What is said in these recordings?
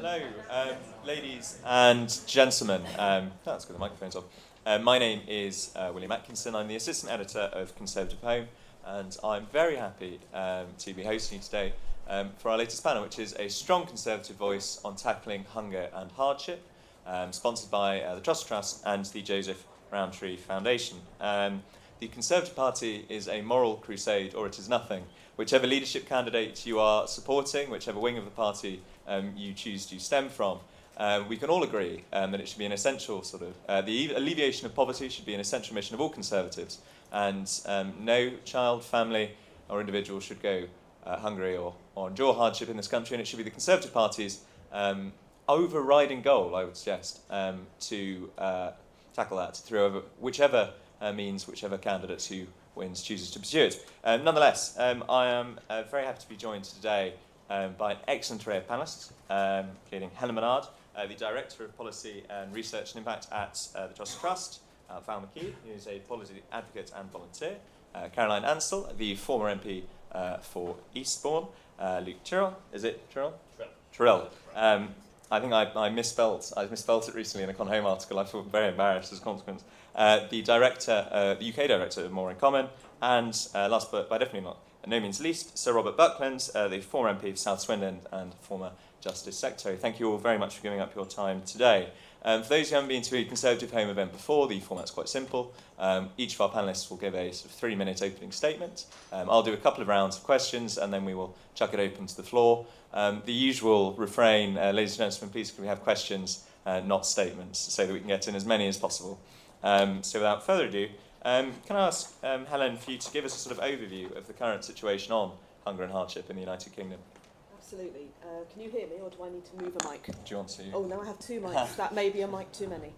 Hello, ladies and gentlemen. That's good, the microphone's on. My name is William Atkinson. I'm the Assistant Editor of Conservative Home, and I'm very happy to be hosting you today for our latest panel, which is a strong Conservative voice on tackling hunger and hardship, sponsored by the Trussell Trust and the Joseph Rowntree Foundation. The Conservative Party is a moral crusade, or it is nothing. Whichever leadership candidate you are supporting, whichever wing of the party you choose to stem from, we can all agree that it should be an essential the alleviation of poverty should be an essential mission of all Conservatives, and no child, family or individual should go hungry or endure hardship in this country, and it should be the Conservative Party's overriding goal, I would suggest, to tackle that through whichever means, whichever candidate who wins chooses to pursue it. Nonetheless, I am very happy to be joined today by an excellent array of panellists, including Helen Menard, the Director of Policy and Research and Impact at the Trussell Trust, Val McKee, who is a policy advocate and volunteer, Caroline Ansell, the former MP for Eastbourne, Luke Tyrrell, is it Tyrrell? Tyrrell. I think I misspelt it recently in a Con Home article. I feel very embarrassed as a consequence. The UK Director of More in Common, and last but by definitely not no means least, Sir Robert Buckland, the former MP for South Swindon and former Justice Secretary. Thank you all very much for giving up your time today. For those who haven't been to a Conservative Home event before, the format's quite simple. Each of our panellists will give a sort of 3-minute opening statement. I'll do a couple of rounds of questions, and then we will chuck it open to the floor. The usual refrain, ladies and gentlemen, please can we have questions, not statements, so that we can get in as many as possible. So without further ado, can I ask Helen for you to give us a sort of overview of the current situation on hunger and hardship in the United Kingdom? Absolutely. Can you hear me, or do I need to move a mic? Do you want to? Oh, now I have 2 mics. That may be a mic too many.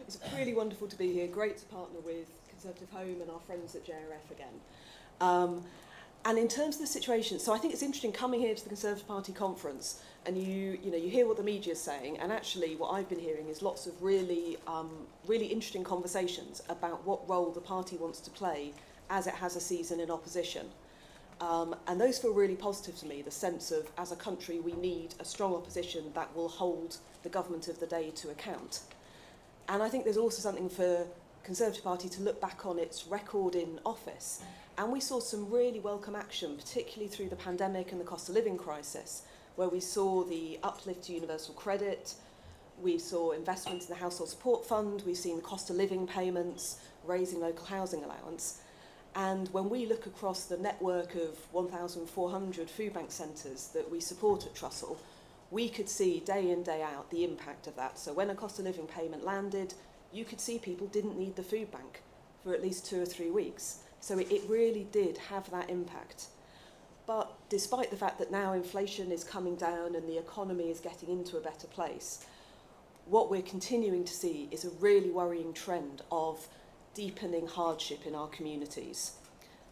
It's really wonderful to be here. Great to partner with Conservative Home and our friends at JRF again. And in terms of the situation, so I think it's interesting coming here to the Conservative Party conference, and you hear what the media is saying, and actually what I've been hearing is lots of really interesting conversations about what role the party wants to play as it has a season in opposition. And those feel really positive to me, the sense of, as a country, we need a strong opposition that will hold the government of the day to account. And I think there's also something for Conservative Party to look back on its record in office. And we saw some really welcome action, particularly through the pandemic and the cost of living crisis, where we saw the uplift to universal credit, we saw investments in the household support fund, we've seen the cost of living payments, raising local housing allowance. And when we look across the network of 1,400 food bank centres that we support at Trussell, we could see day in, day out the impact of that. So when a cost of living payment landed, you could see people didn't need the food bank for at least 2 or 3 weeks. So it really did have that impact. But despite the fact that now inflation is coming down and the economy is getting into a better place, what we're continuing to see is a really worrying trend of deepening hardship in our communities.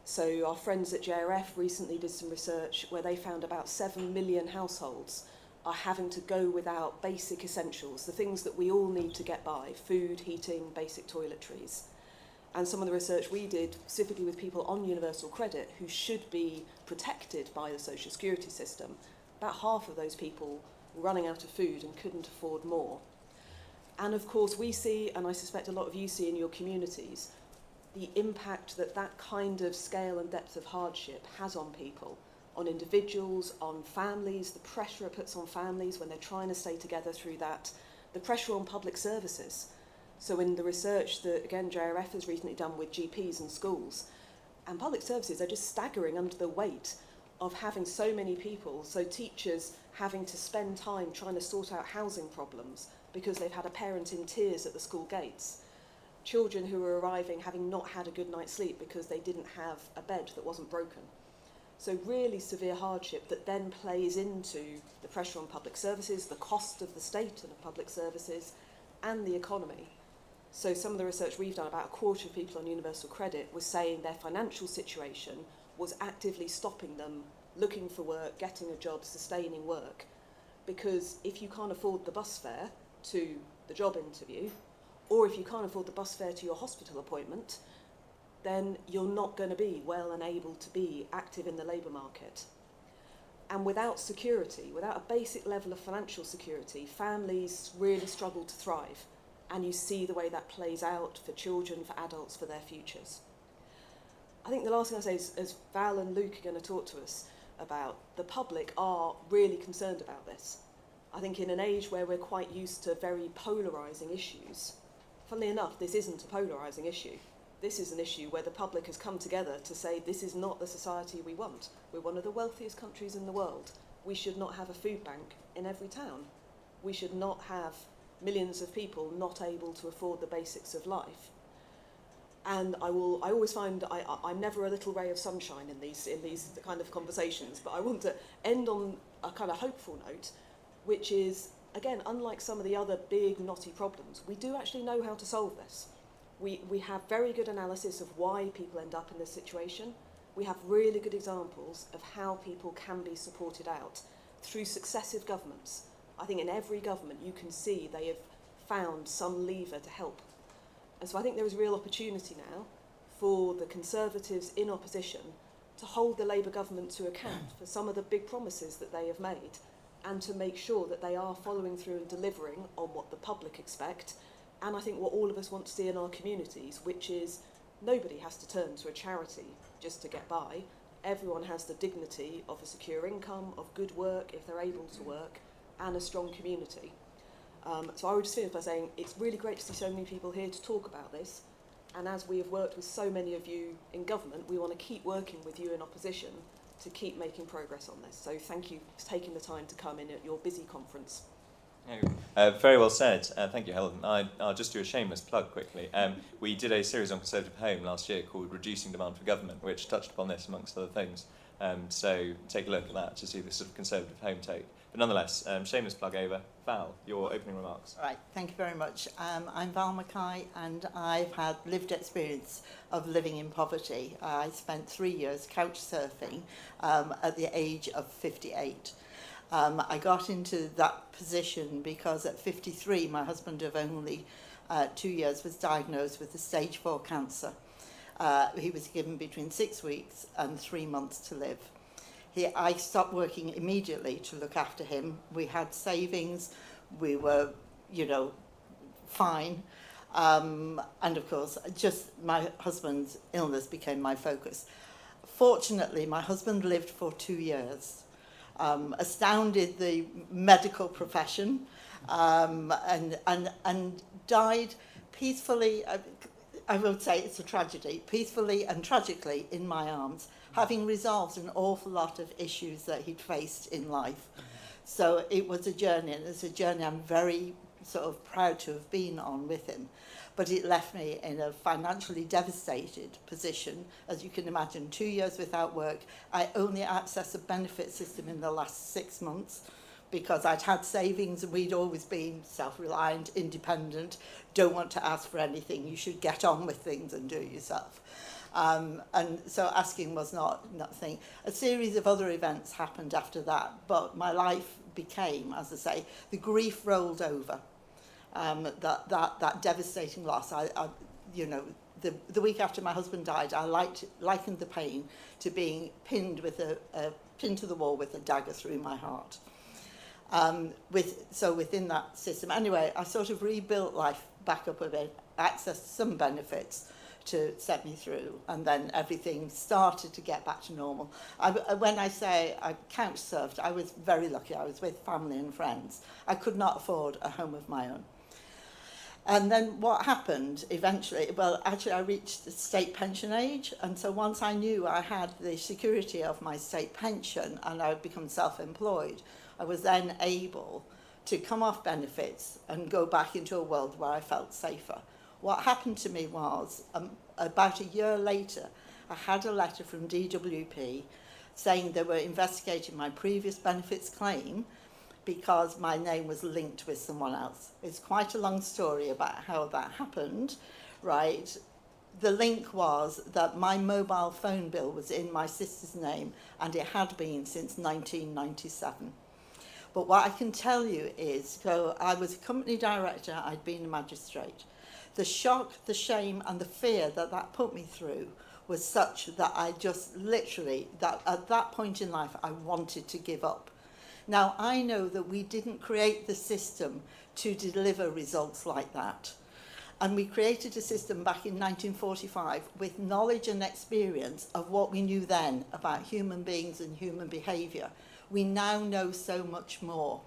So our friends at JRF recently did some research where they found about 7 million households are having to go without basic essentials, the things that we all need to get by: food, heating, basic toiletries. And some of the research we did, specifically with people on universal credit who should be protected by the social security system, about half of those people were running out of food and couldn't afford more. And of course we see, and I suspect a lot of you see in your communities, the impact that that kind of scale and depth of hardship has on people, on individuals, on families, the pressure it puts on families when they're trying to stay together through that, the pressure on public services. So in the research that, again, JRF has recently done with GPs and schools, and public services are just staggering under the weight of having so many people, so teachers having to spend time trying to sort out housing problems because they've had a parent in tears at the school gates, children who are arriving having not had a good night's sleep because they didn't have a bed that wasn't broken. So really severe hardship that then plays into the pressure on public services, the cost of the state and of public services, and the economy. So some of the research we've done, about a quarter of people on universal credit was saying their financial situation was actively stopping them looking for work, getting a job, sustaining work. Because if you can't afford the bus fare to the job interview, or if you can't afford the bus fare to your hospital appointment, then you're not going to be well and able to be active in the labour market. And without security, without a basic level of financial security, families really struggle to thrive. And you see the way that plays out for children, for adults, for their futures. I think the last thing I'll say is, as Val and Luke are going to talk to us about, the public are really concerned about this. I think in an age where we're quite used to very polarising issues, funnily enough, this isn't a polarising issue. This is an issue where the public has come together to say this is not the society we want. We're one of the wealthiest countries in the world. We should not have a food bank in every town. We should not have millions of people not able to afford the basics of life. And I always find I'm never a little ray of sunshine in these kind of conversations, but I want to end on a kind of hopeful note, which is, again, unlike some of the other big knotty problems, we do actually know how to solve this. We have very good analysis of why people end up in this situation. We have really good examples of how people can be supported out through successive governments. I think in every government you can see they have found some lever to help. And so I think there is real opportunity now for the Conservatives in opposition to hold the Labour government to account for some of the big promises that they have made, and to make sure that they are following through and delivering on what the public expect, and I think what all of us want to see in our communities, which is nobody has to turn to a charity just to get by. Everyone has the dignity of a secure income, of good work if they're able to work, and a strong community. So I would just finish by saying it's really great to see so many people here to talk about this, and as we have worked with so many of you in government, we want to keep working with you in opposition to keep making progress on this. So thank you for taking the time to come in at your busy conference. Very well said. Thank you, Helen. I'll just do a shameless plug quickly. We did a series on Conservative Home last year called Reducing Demand for Government, which touched upon this amongst other things. So take a look at that to see the sort of Conservative Home take. But nonetheless, shameless plug over. Val, your opening remarks. Right, thank you very much. I'm Val Mackay, and I've had lived experience of living in poverty. I spent 3 years couch surfing at the age of 58. I got into that position because at 53, my husband of only 2 years was diagnosed with a stage 4 cancer. He was given between 6 weeks and 3 months to live. I stopped working immediately to look after him. We had savings, we were, fine. And of course, just my husband's illness became my focus. Fortunately, my husband lived for 2 years. Astounded the medical profession, and died peacefully. I would say it's a tragedy, peacefully and tragically in my arms, having resolved an awful lot of issues that he'd faced in life. So it was a journey, and it's a journey I'm very sort of proud to have been on with him. But it left me in a financially devastated position. As you can imagine, 2 years without work. I only accessed the benefit system in the last 6 months because I'd had savings and we'd always been self-reliant, independent, don't want to ask for anything, you should get on with things and do it yourself. And so asking was not a thing. A series of other events happened after that, but my life became, as I say, the grief rolled over. That devastating loss. The week after my husband died, I likened the pain to being pinned to the wall with a dagger through my heart. Within that system, anyway, I sort of rebuilt life back up a bit, accessed some benefits to set me through, and then everything started to get back to normal. When I say I couch surfed, I was very lucky. I was with family and friends. I could not afford a home of my own. And then what happened eventually, I reached the state pension age, and so once I knew I had the security of my state pension and I had become self-employed, I was then able to come off benefits and go back into a world where I felt safer. What happened to me was, about a year later, I had a letter from DWP saying they were investigating my previous benefits claim because my name was linked with someone else. It's quite a long story about how that happened, right? The link was that my mobile phone bill was in my sister's name, and it had been since 1997. But what I can tell you is, so I was a company director, I'd been a magistrate. The shock, the shame, and the fear that put me through was such that I just literally, that at that point in life, I wanted to give up. Now, I know that we didn't create the system to deliver results like that. And we created a system back in 1945 with knowledge and experience of what we knew then about human beings and human behaviour. We now know so much more.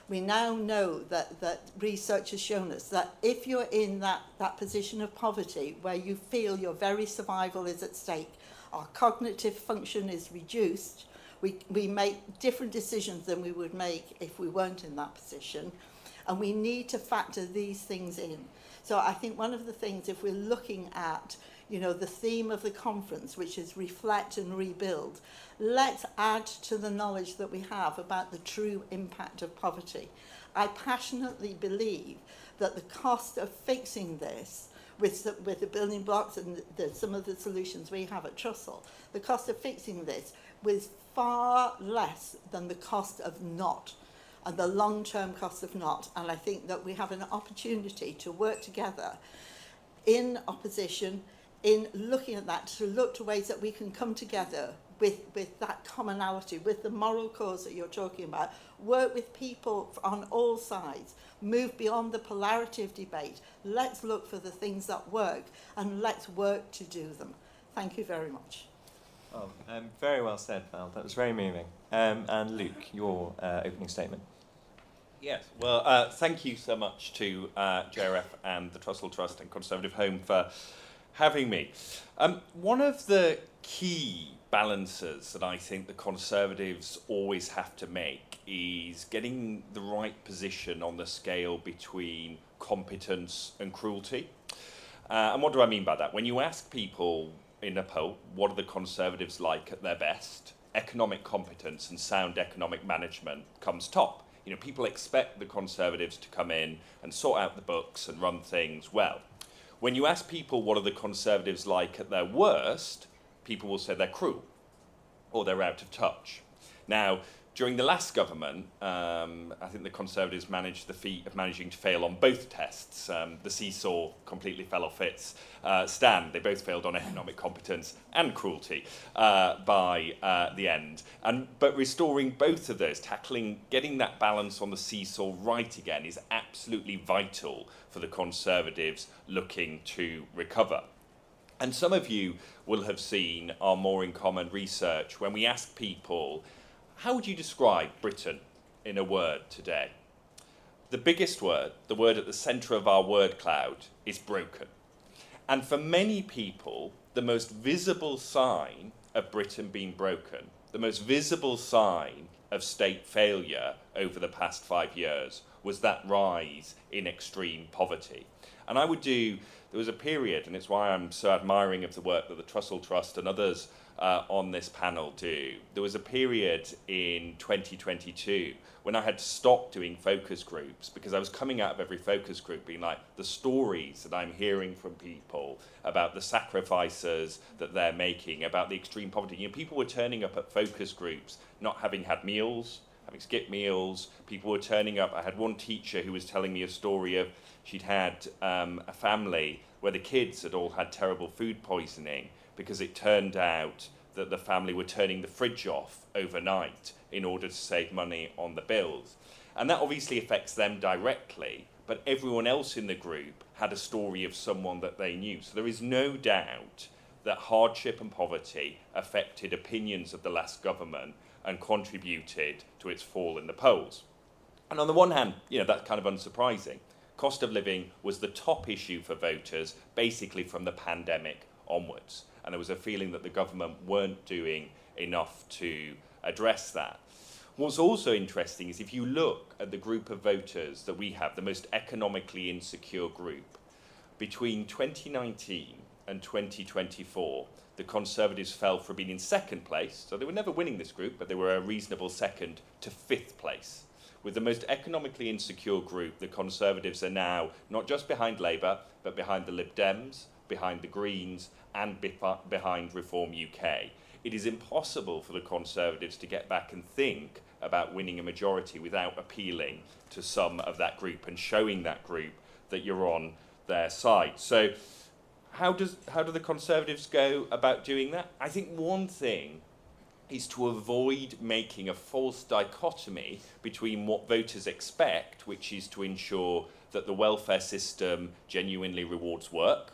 We now know that research has shown us that if you're in that position of poverty where you feel your very survival is at stake, our cognitive function is reduced, we make different decisions than we would make if we weren't in that position, and we need to factor these things in. So I think one of the things, if we're looking at, you know, the theme of the conference, which is reflect and rebuild, let's add to the knowledge that we have about the true impact of poverty. I passionately believe that the cost of fixing this with the building blocks and some of the solutions we have at Trussell, the cost of fixing this was far less than the cost of not, and the long-term cost of not. And I think that we have an opportunity to work together in opposition, in looking at that, to look to ways that we can come together with that commonality, with the moral cause that you're talking about, work with people on all sides, move beyond the polarity of debate. Let's look for the things that work, and let's work to do them. Thank you very much. Oh, very well said, Val. That was very moving. And Luke, your opening statement. Yes, well, thank you so much to JRF and the Trussell Trust and Conservative Home for having me. One of the key balances that I think the Conservatives always have to make is getting the right position on the scale between competence and cruelty. And what do I mean by that? When you ask people in a poll, what are the Conservatives like at their best? Economic competence and sound economic management comes top. You know, people expect the Conservatives to come in and sort out the books and run things well. When you ask people what are the Conservatives like at their worst, people will say they're cruel or they're out of touch. Now, during the last government, I think the Conservatives managed the feat of managing to fail on both tests. The seesaw completely fell off its stand. They both failed on economic competence and cruelty by the end. But restoring both of those, getting that balance on the seesaw right again is absolutely vital for the Conservatives looking to recover. And some of you will have seen our More in Common research when we ask people, how would you describe Britain in a word today? The biggest word, the word at the centre of our word cloud, is broken. And for many people, the most visible sign of Britain being broken, the most visible sign of state failure over the past 5 years was that rise in extreme poverty. And there was a period, and it's why I'm so admiring of the work that the Trussell Trust and others on this panel do. There was a period in 2022 when I had to stop doing focus groups because I was coming out of every focus group being like, the stories that I'm hearing from people about the sacrifices that they're making, about the extreme poverty. You know, people were turning up at focus groups not having had meals, having skipped meals. People were turning up. I had one teacher who was telling me a story of she'd had a family where the kids had all had terrible food poisoning because it turned out that the family were turning the fridge off overnight in order to save money on the bills. And that obviously affects them directly, but everyone else in the group had a story of someone that they knew. So there is no doubt that hardship and poverty affected opinions of the last government and contributed to its fall in the polls. And on the one hand, you know, that's kind of unsurprising. Cost of living was the top issue for voters, basically from the pandemic onwards. And there was a feeling that the government weren't doing enough to address that. What's also interesting is if you look at the group of voters that we have, the most economically insecure group, between 2019 and 2024, the Conservatives fell from being in second place, so they were never winning this group, but they were a reasonable second, to fifth place. With the most economically insecure group, the Conservatives are now not just behind Labour, but behind the Lib Dems, behind the Greens, and behind Reform UK. It is impossible for the Conservatives to get back and think about winning a majority without appealing to some of that group and showing that group that you're on their side. So How do the Conservatives go about doing that? I think one thing is to avoid making a false dichotomy between what voters expect, which is to ensure that the welfare system genuinely rewards work,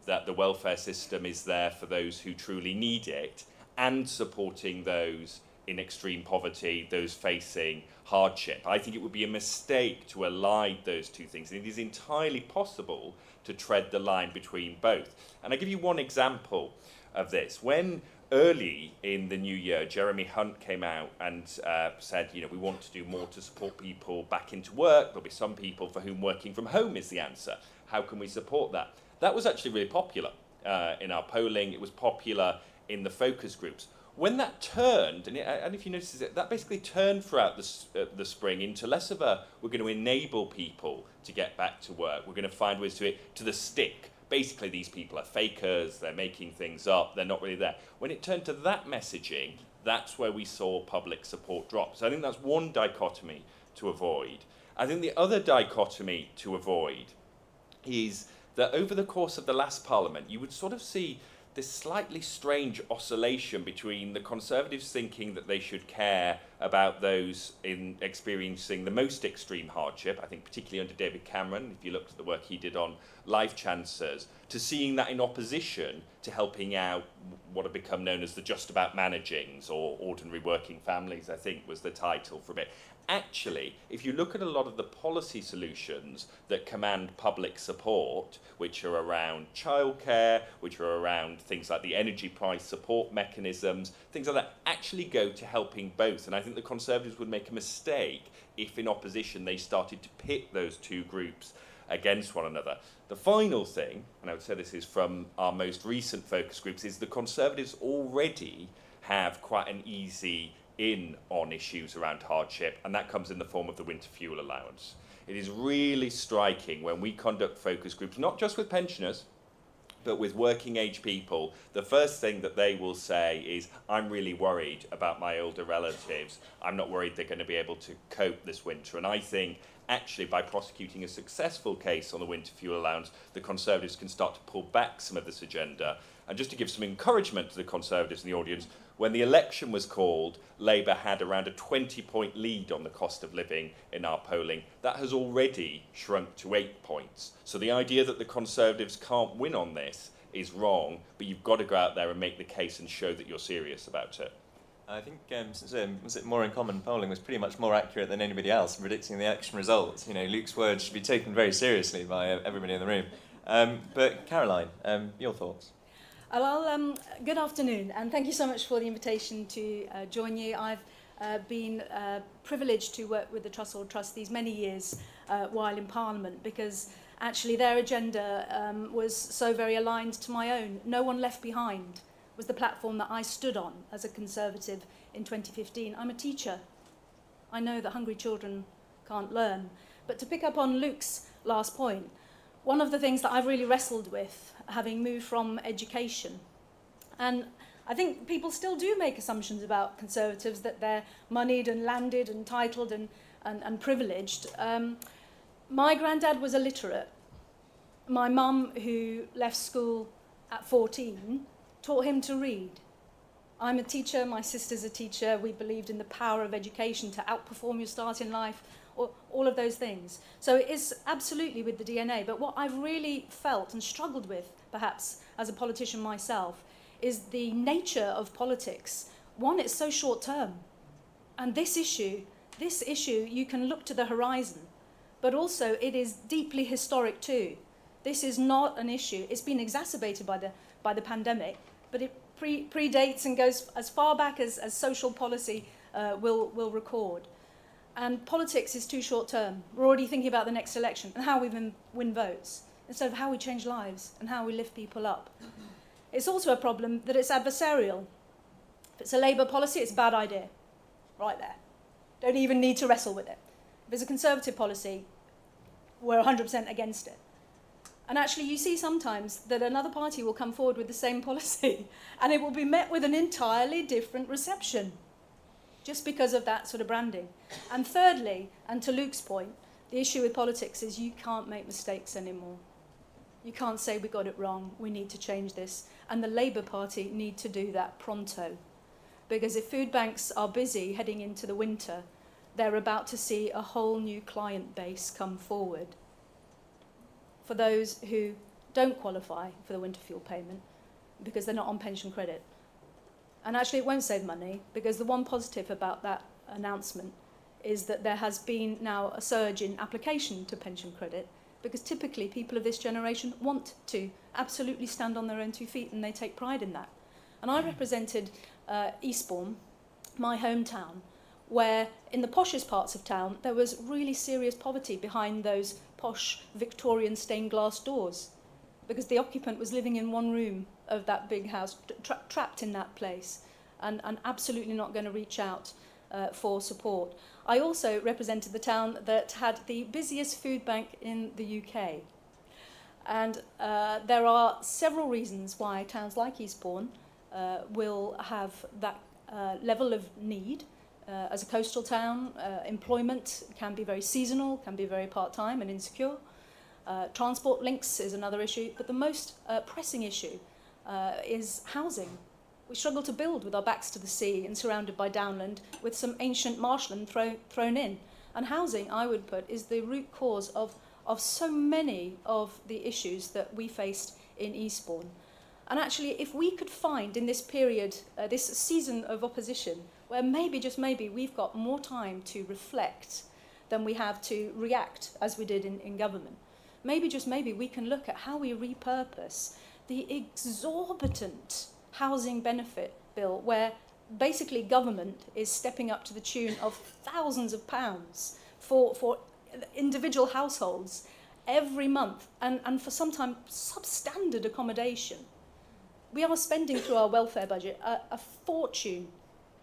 that the welfare system is there for those who truly need it, and supporting those in extreme poverty, those facing hardship. I think it would be a mistake to align those two things. It is entirely possible to tread the line between both. And I'll give you one example of this. When early in the new year, Jeremy Hunt came out and said, we want to do more to support people back into work. There'll be some people for whom working from home is the answer. How can we support that? That was actually really popular in our polling. It was popular in the focus groups. When that turned, and if you notice it, that basically turned throughout the spring into less of a, we're going to enable people to get back to work. We're going to find ways to the stick. Basically, these people are fakers, they're making things up, they're not really there. When it turned to that messaging, that's where we saw public support drop. So I think that's one dichotomy to avoid. I think the other dichotomy to avoid is that over the course of the last Parliament, you would sort of see this slightly strange oscillation between the Conservatives thinking that they should care about those in experiencing the most extreme hardship, I think particularly under David Cameron, if you looked at the work he did on life chances, to seeing that in opposition to helping out what have become known as the just about managings, or ordinary working families, I think was the title for a bit. Actually, if you look at a lot of the policy solutions that command public support, which are around childcare, which are around things like the energy price support mechanisms, things like that, actually go to helping both. And I think the Conservatives would make a mistake if in opposition they started to pit those two groups against one another. The final thing, and I would say this is from our most recent focus groups, is the Conservatives already have quite an easy in on issues around hardship, and that comes in the form of the winter fuel allowance. It is really striking when we conduct focus groups, not just with pensioners, but with working age people, the first thing that they will say is, I'm really worried about my older relatives. I'm not worried they're going to be able to cope this winter. And I think actually by prosecuting a successful case on the winter fuel allowance, the Conservatives can start to pull back some of this agenda. And just to give some encouragement to the Conservatives in the audience, when the election was called, Labour had around a 20-point lead on the cost of living in our polling. That has already shrunk to 8 points. So the idea that the Conservatives can't win on this is wrong, but you've got to go out there and make the case and show that you're serious about it. I think was it More in Common polling was pretty much more accurate than anybody else in predicting the election results. Luke's words should be taken very seriously by everybody in the room. But Caroline, your thoughts? Well, good afternoon, and thank you so much for the invitation to join you. I've been privileged to work with the Trussell Trust these many years while in Parliament, because actually their agenda was so very aligned to my own. No One Left Behind was the platform that I stood on as a Conservative in 2015. I'm a teacher. I know that hungry children can't learn. But to pick up on Luke's last point, one of the things that I've really wrestled with, having moved from education, and I think people still do make assumptions about Conservatives, that they're moneyed and landed and titled and privileged. My granddad was illiterate. My mum, who left school at 14, taught him to read. I'm a teacher, my sister's a teacher. We believed in the power of education to outperform your start in life, or all of those things. So it is absolutely with the DNA. But what I've really felt and struggled with, perhaps as a politician myself, is the nature of politics. One, it's so short term. And this issue, you can look to the horizon. But also it is deeply historic too. This is not an issue. It's been exacerbated by the pandemic, but it predates and goes as far back as social policy will record. And politics is too short term. We're already thinking about the next election and how we win votes, instead of how we change lives and how we lift people up. It's also a problem that it's adversarial. If it's a Labour policy, it's a bad idea. Right there. Don't even need to wrestle with it. If it's a Conservative policy, we're 100% against it. And actually, you see sometimes that another party will come forward with the same policy and it will be met with an entirely different reception, just because of that sort of branding. And thirdly, and to Luke's point, the issue with politics is you can't make mistakes anymore. You can't say we got it wrong, we need to change this. And the Labour Party need to do that pronto. Because if food banks are busy heading into the winter, they're about to see a whole new client base come forward. For those who don't qualify for the winter fuel payment because they're not on pension credit. And actually it won't save money, because the one positive about that announcement is that there has been now a surge in application to pension credit, because typically people of this generation want to absolutely stand on their own 2 feet, and they take pride in that. And I represented Eastbourne, my hometown, where in the poshest parts of town there was really serious poverty behind those posh Victorian stained glass doors, because the occupant was living in one room of that big house, trapped in that place, and absolutely not going to reach out for support. I also represented the town that had the busiest food bank in the UK. And there are several reasons why towns like Eastbourne will have that level of need. As a coastal town, employment can be very seasonal, can be very part-time and insecure. Transport links is another issue, but the most pressing issue is housing. We struggle to build with our backs to the sea and surrounded by downland with some ancient marshland thrown in. And housing, I would put, is the root cause of so many of the issues that we faced in Eastbourne. And actually, if we could find in this period, this season of opposition, where maybe, just maybe, we've got more time to reflect than we have to react as we did in government, maybe, just maybe, we can look at how we repurpose the exorbitant housing benefit bill, where basically government is stepping up to the tune of thousands of pounds for individual households every month, and for sometimes substandard accommodation. We are spending through our welfare budget a fortune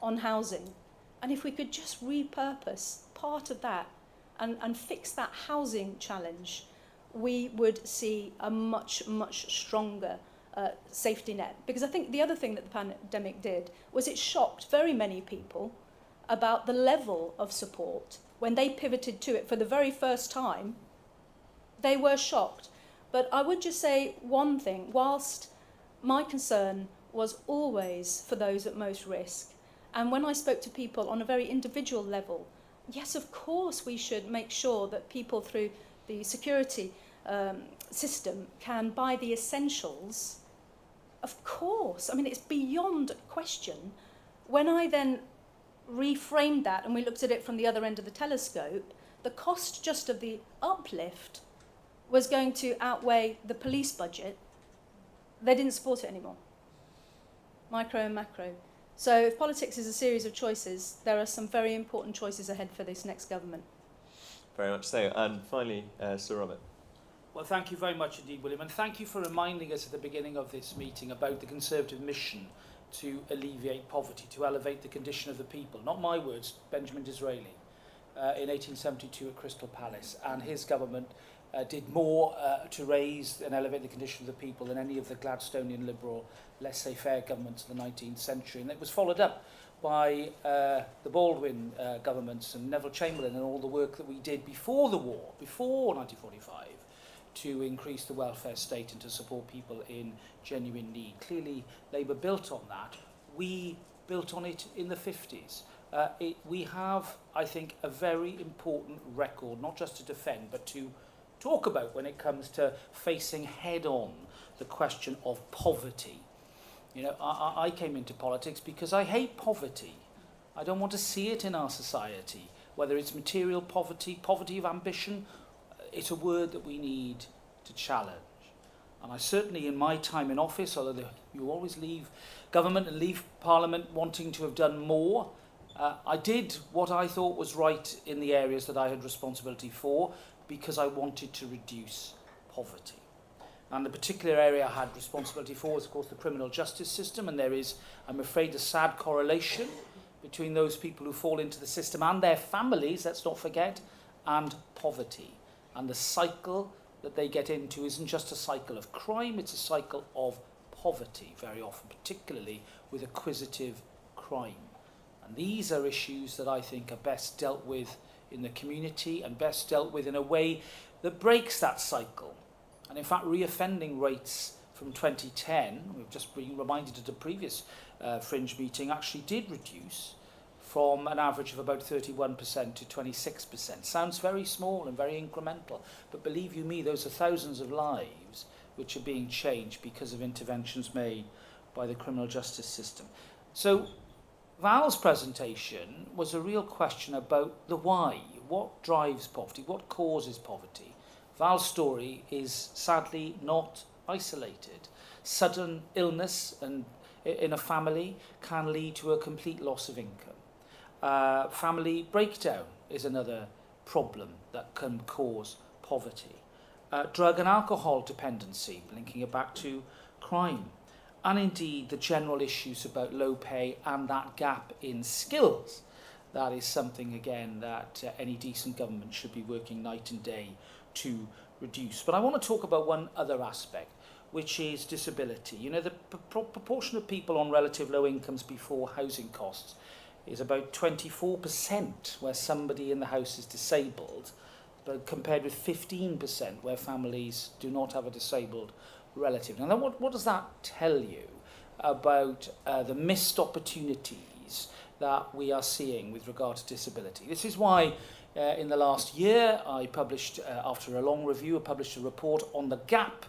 on housing. And if we could just repurpose part of that and fix that housing challenge, we would see a much, much stronger safety net. Because I think the other thing that the pandemic did was it shocked very many people about the level of support. When they pivoted to it for the very first time, they were shocked. But I would just say one thing: whilst my concern was always for those at most risk, and when I spoke to people on a very individual level, yes, of course we should make sure that people through the security system can buy the essentials. Of course, I mean, it's beyond question. When I then reframed that and we looked at it from the other end of the telescope, the cost just of the uplift was going to outweigh the police budget. They didn't support it anymore. Micro and macro. So if politics is a series of choices, there are some very important choices ahead for this next government. Very much so. And finally, Sir Robert. Well, thank you very much indeed, William, and thank you for reminding us at the beginning of this meeting about the Conservative mission to alleviate poverty, to elevate the condition of the people. Not my words, Benjamin Disraeli, in 1872 at Crystal Palace, and his government did more to raise and elevate the condition of the people than any of the Gladstonian liberal, laissez-faire governments of the 19th century. And it was followed up by the Baldwin governments and Neville Chamberlain and all the work that we did before the war, before 1945, to increase the welfare state and to support people in genuine need. Clearly, Labour built on that. We built on it in the 50s. We have, I think, a very important record, not just to defend, but to talk about when it comes to facing head-on the question of poverty. You know, I came into politics because I hate poverty. I don't want to see it in our society, whether it's material poverty, poverty of ambition. It's a word that we need to challenge. And I certainly, in my time in office, although you always leave government and leave Parliament wanting to have done more, I did what I thought was right in the areas that I had responsibility for, because I wanted to reduce poverty. And the particular area I had responsibility for was, of course, the criminal justice system, and there is, I'm afraid, a sad correlation between those people who fall into the system and their families, let's not forget, and poverty. And the cycle that they get into isn't just a cycle of crime, it's a cycle of poverty, very often, particularly with acquisitive crime. And these are issues that I think are best dealt with in the community and best dealt with in a way that breaks that cycle And in fact, reoffending rates from 2010, we've just been reminded at a previous fringe meeting, actually did reduce from an average of about 31% to 26%. Sounds very small and very incremental, but believe you me, those are thousands of lives which are being changed because of interventions made by the criminal justice system. So Val's presentation was a real question about the why. What drives poverty? What causes poverty? Val's story is sadly not isolated. Sudden illness and in a family can lead to a complete loss of income. Family breakdown is another problem that can cause poverty. Drug and alcohol dependency, linking it back to crime. And indeed the general issues about low pay and that gap in skills. That is something, again, that any decent government should be working night and day to reduce. But I want to talk about one other aspect, which is disability. You know, the proportion of people on relative low incomes before housing costs is about 24% where somebody in the house is disabled, but compared with 15% where families do not have a disabled relative. Now, what does that tell you about the missed opportunities that we are seeing with regard to disability? This is why in the last year I published, after a long review, I published a report on the gap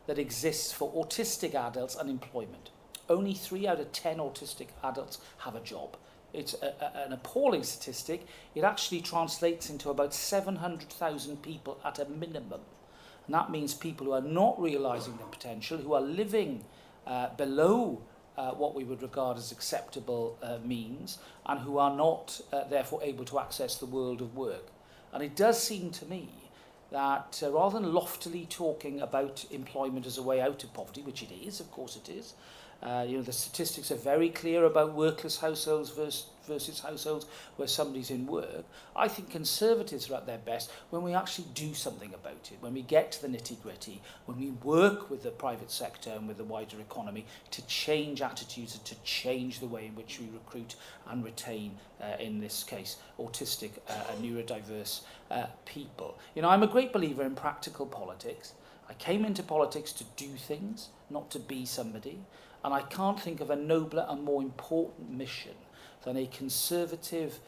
that exists for autistic adults and employment. Only 3 out of 10 autistic adults have a job. It's an appalling statistic. It actually translates into about 700,000 people at a minimum. And that means people who are not realising their potential, who are living below what we would regard as acceptable means, and who are not therefore able to access the world of work. And it does seem to me that rather than loftily talking about employment as a way out of poverty, which it is, of course it is, you know, the statistics are very clear about workless households versus households where somebody's in work. I think Conservatives are at their best when we actually do something about it, when we get to the nitty-gritty, when we work with the private sector and with the wider economy to change attitudes and to change the way in which we recruit and retain, in this case, autistic and neurodiverse people. You know, I'm a great believer in practical politics. I came into politics to do things, not to be somebody. And I can't think of a nobler and more important mission than a Conservative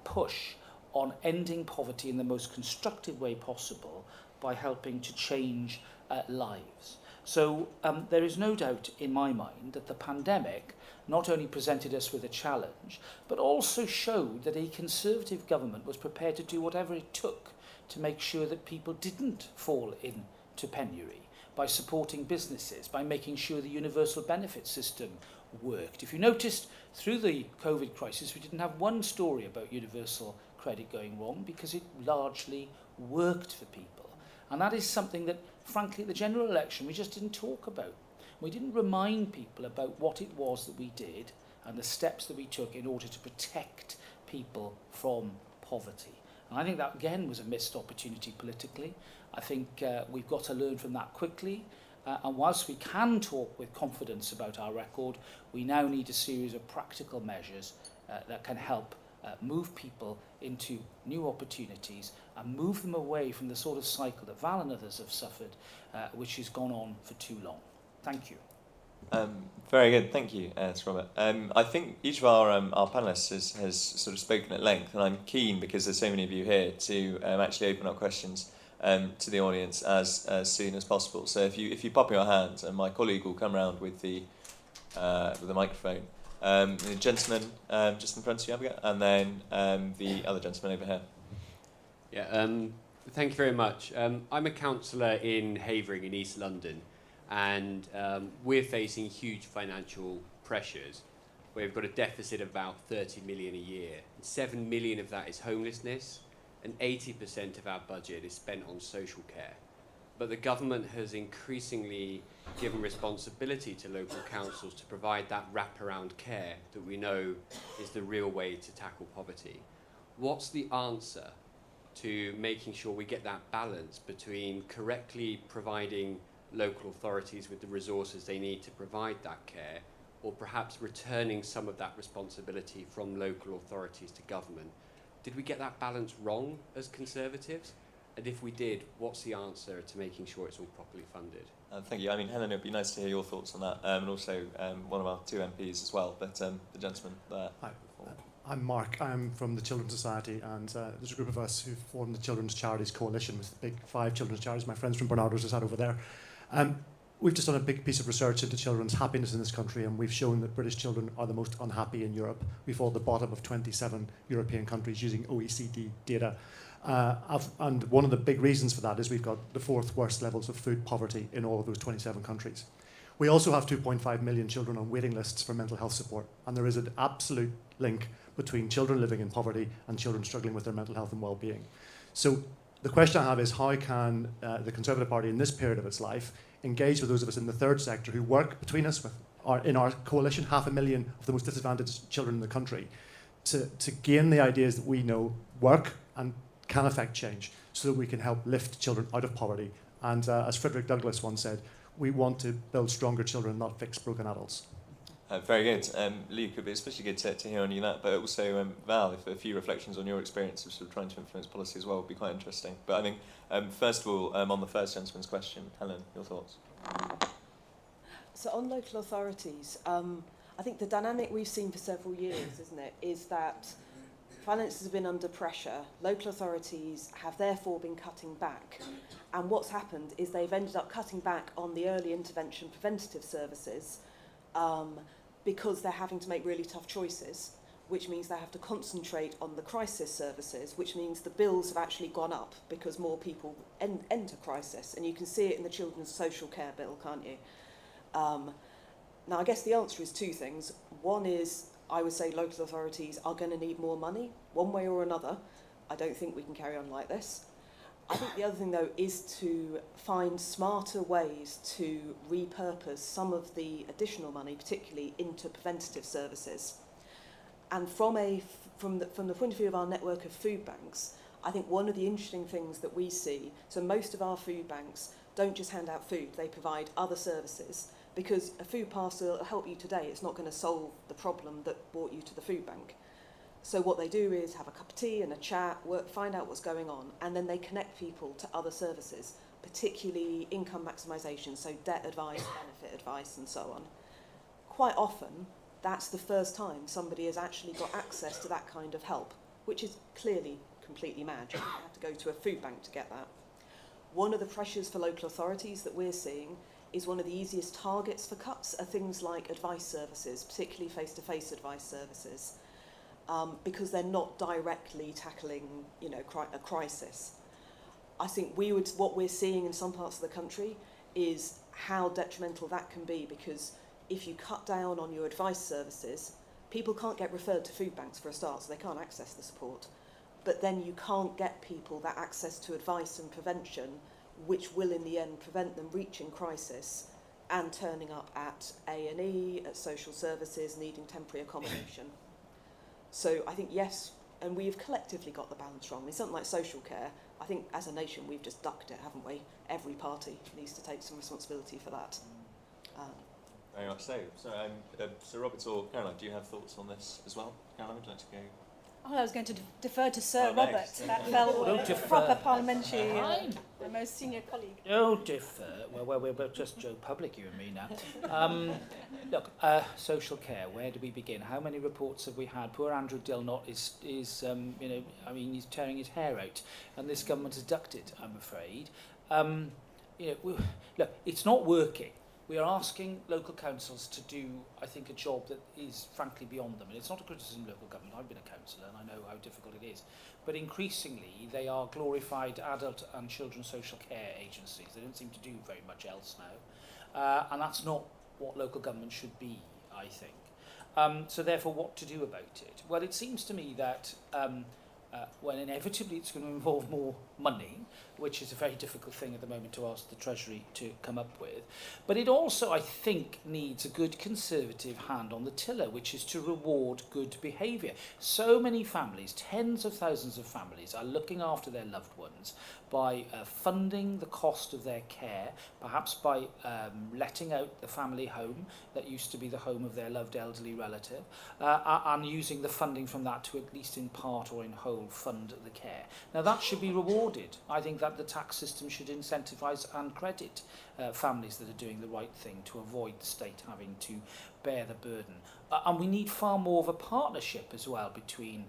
push on ending poverty in the most constructive way possible by helping to change lives. So there is no doubt in my mind that the pandemic not only presented us with a challenge, but also showed that a Conservative government was prepared to do whatever it took to make sure that people didn't fall into penury, by supporting businesses, by making sure the universal benefit system worked. If you noticed, through the COVID crisis, we didn't have one story about universal credit going wrong because it largely worked for people. And that is something that, frankly, at the general election, we just didn't talk about. We didn't remind people about what it was that we did and the steps that we took in order to protect people from poverty. And I think that, again, was a missed opportunity politically. I think we've got to learn from that quickly. And whilst we can talk with confidence about our record, we now need a series of practical measures that can help move people into new opportunities and move them away from the sort of cycle that Val and others have suffered, which has gone on for too long. Thank you. Very good, thank you, Sir Robert. I think each of our panellists has sort of spoken at length, and I'm keen, because there's so many of you here, to actually open up questions to the audience as soon as possible. So if you pop your hand, and my colleague will come round with the microphone. The gentleman just in front of you, Abigail, and then the other gentleman over here. Yeah, thank you very much. I'm a councillor in Havering in East London, and we're facing huge financial pressures. We've got a deficit of about 30 million a year. 7 million of that is homelessness, and 80% of our budget is spent on social care. But the government has increasingly given responsibility to local councils to provide that wraparound care that we know is the real way to tackle poverty. What's the answer to making sure we get that balance between correctly providing local authorities with the resources they need to provide that care, or perhaps returning some of that responsibility from local authorities to government? Did we get that balance wrong as Conservatives? And if we did, what's the answer to making sure it's all properly funded? Thank you. I mean, Helen, it would be nice to hear your thoughts on that, and also one of our two MPs as well, but the gentleman there. Hi, I'm Mark. I'm from the Children's Society, and there's a group of us who formed the Children's Charities Coalition with the big 5 children's charities. My friends from Barnardo's are sat over there. We've just done a big piece of research into children's happiness in this country, and we've shown that British children are the most unhappy in Europe. We fall at the bottom of 27 European countries using OECD data. And one of the big reasons for that is we've got the 4th worst levels of food poverty in all of those 27 countries. We also have 2.5 million children on waiting lists for mental health support, and there is an absolute link between children living in poverty and children struggling with their mental health and well-being. So the question I have is, how can the Conservative Party in this period of its life engage with those of us in the third sector who work between us in our coalition, 500,000 of the most disadvantaged children in the country, to gain the ideas that we know work and can affect change, so that we can help lift children out of poverty. And as Frederick Douglass once said, we want to build stronger children, not fix broken adults. Very good. Luke, it'd be especially good to hear on you that, but also Val, if a few reflections on your experience of sort of trying to influence policy as well would be quite interesting. But I think, first of all, on the first gentleman's question, Helen, your thoughts? So on local authorities, I think the dynamic we've seen for several years, isn't it, is that finances have been under pressure, local authorities have therefore been cutting back, and what's happened is they've ended up cutting back on the early intervention preventative services because they're having to make really tough choices, which means they have to concentrate on the crisis services, which means the bills have actually gone up because more people enter crisis, and you can see it in the children's social care bill, can't you? Now I guess the answer is 2 things. One is, I would say local authorities are going to need more money, one way or another. I don't think we can carry on like this. I think the other thing, though, is to find smarter ways to repurpose some of the additional money, particularly into preventative services. And from the point of view of our network of food banks, I think one of the interesting things that we see, so most of our food banks don't just hand out food, they provide other services. Because a food parcel will help you today, it's not going to solve the problem that brought you to the food bank. So what they do is have a cup of tea and a chat, find out what's going on, and then they connect people to other services, particularly income maximisation, so debt advice, benefit advice, and so on. Quite often, that's the first time somebody has actually got access to that kind of help, which is clearly completely mad. You have to go to a food bank to get that. One of the pressures for local authorities that we're seeing is one of the easiest targets for cuts are things like advice services, particularly face-to-face advice services, because they're not directly tackling, a crisis. I think what we're seeing in some parts of the country is how detrimental that can be, because if you cut down on your advice services, people can't get referred to food banks for a start, so they can't access the support. But then you can't get people that access to advice and prevention, which will in the end prevent them reaching crisis and turning up at A&E, at social services, needing temporary accommodation. So I think yes, and we've collectively got the balance wrong. It's something like social care. I think as a nation we've just ducked it, haven't we? Every party needs to take some responsibility for that. Very much so. So Robert or Caroline, do you have thoughts on this as well? Caroline, would you like to go? Oh, I was going to defer to Sir Robert. Next. That felt Don't defer. proper parliamentary, the most senior colleague. Don't defer. Well, we're just Joe Public, you and me now. Look, social care. Where do we begin? How many reports have we had? Poor Andrew Dilnott is he's tearing his hair out, and this government has ducked it, I'm afraid. Look, it's not working. We are asking local councils to do, I think, a job that is frankly beyond them. And it's not a criticism of local government. I've been a councillor and I know how difficult it is. But increasingly, they are glorified adult and children's social care agencies. They don't seem to do very much else now. And that's not what local government should be, I think. So therefore, what to do about it? Well, it seems to me that when inevitably it's going to involve more money, which is a very difficult thing at the moment to ask the Treasury to come up with. But it also, I think, needs a good Conservative hand on the tiller, which is to reward good behaviour. So many families, tens of thousands of families, are looking after their loved ones by funding the cost of their care, perhaps by letting out the family home that used to be the home of their loved elderly relative, and using the funding from that to, at least in part or in whole, household fund the care. Now that should be rewarded. I think that the tax system should incentivise and credit families that are doing the right thing to avoid the state having to bear the burden. And we need far more of a partnership as well between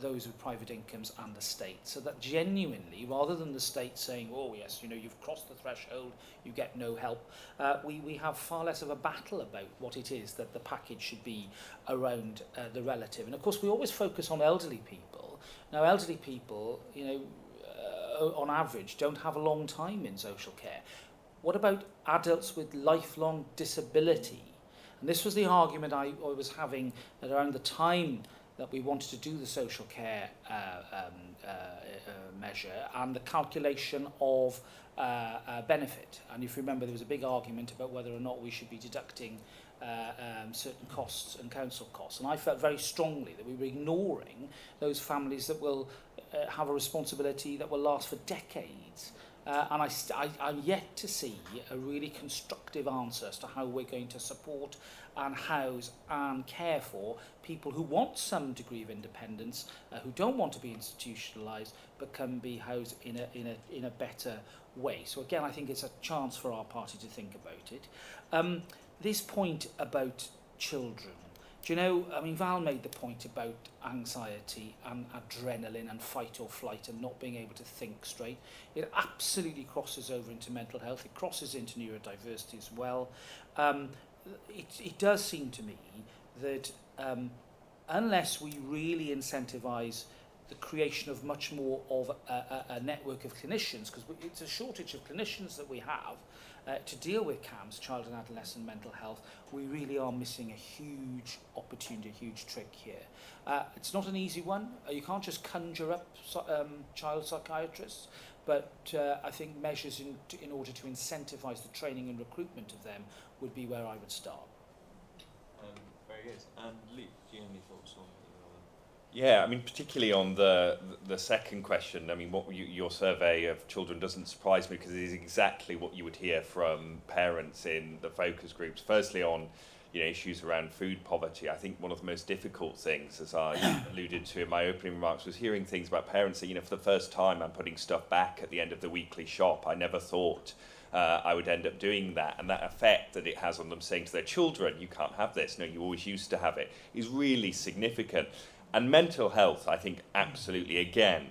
those with private incomes and the state, so that genuinely, rather than the state saying, oh yes, you know, you've crossed the threshold, you get no help, we have far less of a battle about what it is that the package should be around the relative. And of course we always focus on elderly people. Now elderly people, you know, on average don't have a long time in social care. What about adults with lifelong disability? And this was the argument I was having around the time that we wanted to do the social care measure and the calculation of benefit. And if you remember, there was a big argument about whether or not we should be deducting certain costs and council costs. And I felt very strongly that we were ignoring those families that will have a responsibility that will last for decades. And I'm yet to see a really constructive answer as to how we're going to support and house and care for people who want some degree of independence, who don't want to be institutionalised, but can be housed in a better way. So again, I think it's a chance for our party to think about it. This point about children. Do you know, I mean, Val made the point about anxiety and adrenaline and fight or flight and not being able to think straight. It absolutely crosses over into mental health. It crosses into neurodiversity as well. It does seem to me that unless we really incentivise the creation of much more of a network of clinicians, because it's a shortage of clinicians that we have, to deal with CAMHS, child and adolescent mental health, we really are missing a huge opportunity, a huge trick here. It's not an easy one. You can't just conjure up child psychiatrists, but I think measures in order to incentivise the training and recruitment of them would be where I would start. Very good. And Luke, do you have any thoughts on Yeah, I mean, particularly on the second question, I mean, your survey of children doesn't surprise me because it is exactly what you would hear from parents in the focus groups. Firstly, on issues around food poverty, I think one of the most difficult things, as I alluded to in my opening remarks, was hearing things about parents that, for the first time I'm putting stuff back at the end of the weekly shop. I never thought I would end up doing that, and that effect that it has on them saying to their children, you can't have this, no, you always used to have it, is really significant. And mental health, I think, absolutely, again,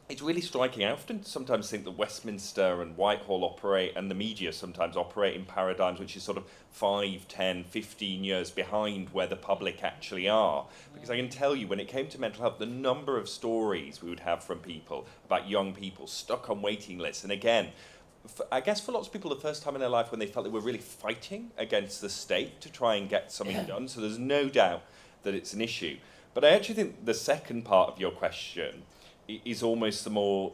it's really striking. I often sometimes think that Westminster and Whitehall operate, and the media sometimes operate in paradigms which is sort of 5, 10, 15 years behind where the public actually are. Because I can tell you, when it came to mental health, the number of stories we would have from people about young people stuck on waiting lists. And again, I guess for lots of people, the first time in their life when they felt they were really fighting against the state to try and get something done. So there's no doubt that it's an issue. But I actually think the second part of your question is almost the more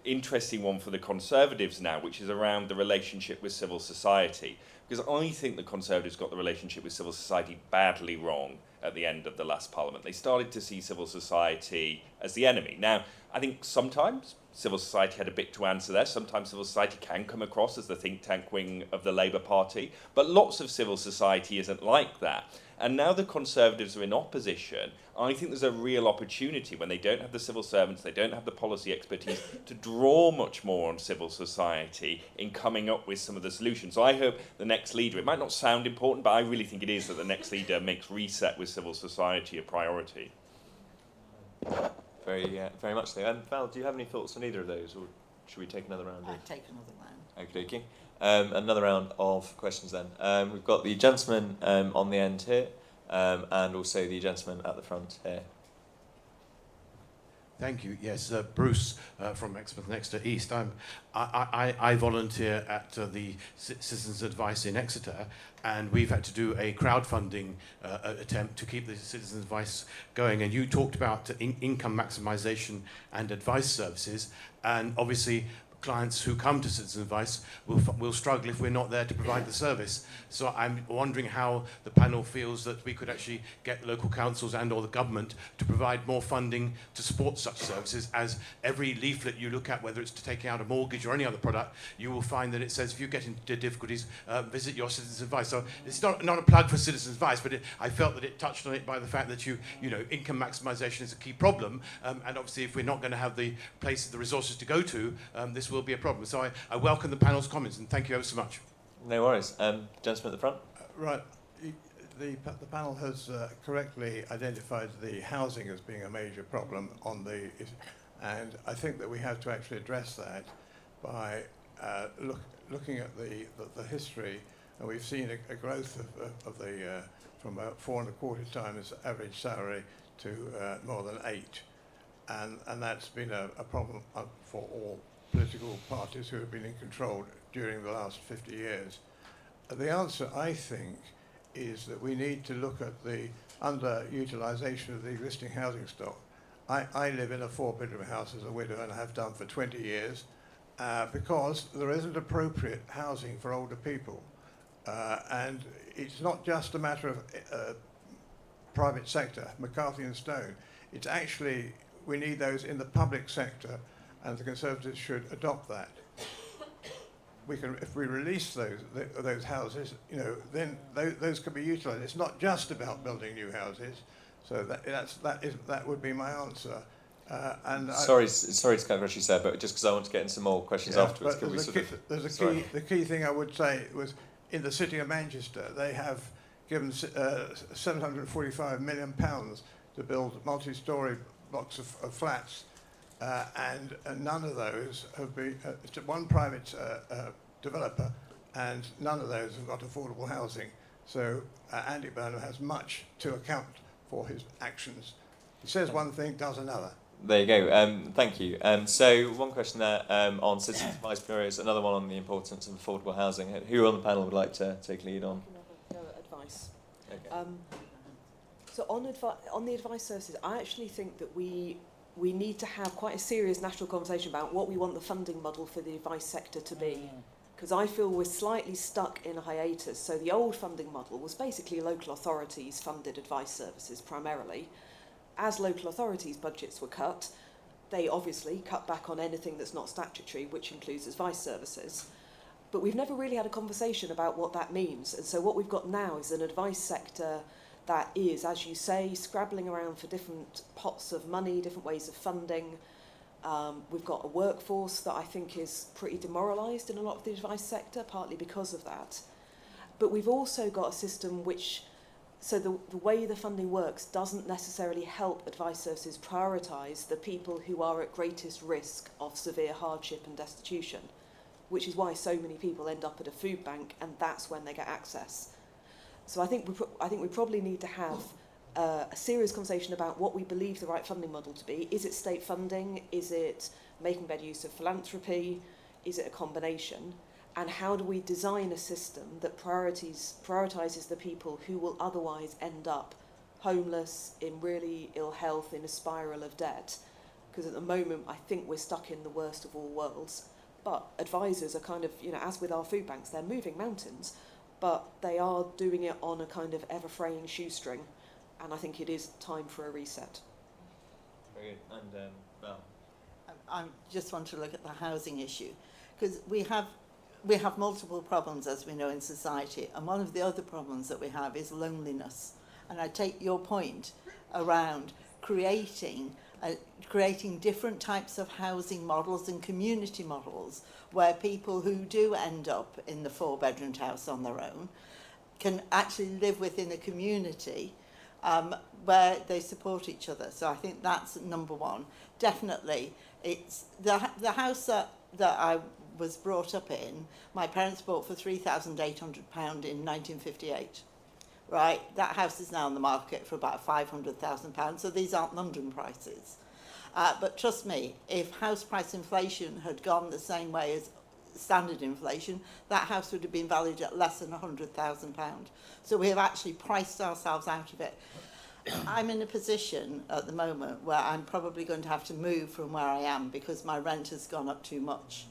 interesting one for the Conservatives now, which is around the relationship with civil society. Because I think the Conservatives got the relationship with civil society badly wrong at the end of the last Parliament. They started to see civil society as the enemy. Now, I think sometimes civil society had a bit to answer there. Sometimes civil society can come across as the think tank wing of the Labour Party. But lots of civil society isn't like that. And now the Conservatives are in opposition, I think there's a real opportunity when they don't have the civil servants, they don't have the policy expertise, to draw much more on civil society in coming up with some of the solutions. So I hope the next leader, it might not sound important, but I really think it is, that the next leader makes reset with civil society a priority. Very much so. And Val, do you have any thoughts on either of those, or should we take another round? I'd take another round. Okey-dokey. Another round of questions then. We've got the gentleman on the end here, and also the gentleman at the front here. Thank you. Yes, Bruce from Exmouth Exeter East. I volunteer at the Citizens Advice in Exeter, and we've had to do a crowdfunding attempt to keep the Citizens Advice going. And you talked about income maximisation and advice services, and obviously clients who come to Citizen Advice will struggle if we're not there to provide the service. So I'm wondering how the panel feels that we could actually get local councils and or the government to provide more funding to support such services, as every leaflet you look at, whether it's to taking out a mortgage or any other product, you will find that it says if you get into difficulties, visit your Citizen Advice. So it's not a plug for Citizen Advice, but I felt that it touched on it by the fact that you know, income maximisation is a key problem, and obviously if we're not going to have the places, the resources to go to, this will be a problem. So I welcome the panel's comments, and thank you ever so much. No worries. Gentleman at the front. Right. The panel has correctly identified the housing as being a major problem on the, and I think that we have to actually address that by looking at the history, and we've seen a growth of the from about 4.25 times average salary to more than 8, and that's been a problem for all political parties who have been in control during the last 50 years. The answer, I think, is that we need to look at the underutilisation of the existing housing stock. I live in a 4-bedroom house as a widow, and I have done for 20 years, because there isn't appropriate housing for older people. And it's not just a matter of private sector, McCarthy and Stone. It's actually, we need those in the public sector, and the Conservatives should adopt that. We can, if we release those houses, you know, then those can be utilised. It's not just about building new houses. So that would be my answer. Sorry to cut what you said, but just because I want to get into some more questions afterwards, could we the key thing I would say was, in the city of Manchester, they have given £745 million to build multi-storey blocks of flats. And none of those have been, one private developer, and none of those have got affordable housing. So Andy Burnham has much to account for his actions. He says one thing, does another. There you go. Thank you. So one question there on citizen advice bureaus, another one on the importance of affordable housing. Who on the panel would like to take lead on? Advice. Okay. So on the advice services, I actually think that we need to have quite a serious national conversation about what we want the funding model for the advice sector to be. Because I feel we're slightly stuck in a hiatus. So the old funding model was basically local authorities funded advice services primarily. As local authorities' budgets were cut, they obviously cut back on anything that's not statutory, which includes advice services. But we've never really had a conversation about what that means. And so what we've got now is an advice sector that is, as you say, scrabbling around for different pots of money, different ways of funding. We've got a workforce that I think is pretty demoralised in a lot of the advice sector, partly because of that. But we've also got a system which, so the way the funding works doesn't necessarily help advice services prioritise the people who are at greatest risk of severe hardship and destitution, which is why so many people end up at a food bank, and that's when they get access. So I think we probably need to have a serious conversation about what we believe the right funding model to be. Is it state funding? Is it making better use of philanthropy? Is it a combination? And how do we design a system that prioritises the people who will otherwise end up homeless, in really ill health, in a spiral of debt? Because at the moment, I think we're stuck in the worst of all worlds. But advisors are kind of, you know, as with our food banks, they're moving mountains, but they are doing it on a kind of ever-fraying shoestring, and I think it is time for a reset. Very good. And Val? I just want to look at the housing issue, because we have multiple problems, as we know, in society, and one of the other problems that we have is loneliness. And I take your point around creating different types of housing models and community models where people who do end up in the 4-bedroom house on their own can actually live within a community where they support each other. So I think that's number one. Definitely, it's the house that I was brought up in, my parents bought for £3,800 in 1958. Right, that house is now on the market for about £500,000, so these aren't London prices. But trust me, if house price inflation had gone the same way as standard inflation, that house would have been valued at less than £100,000. So we have actually priced ourselves out of it. I'm in a position at the moment where I'm probably going to have to move from where I am because my rent has gone up too much.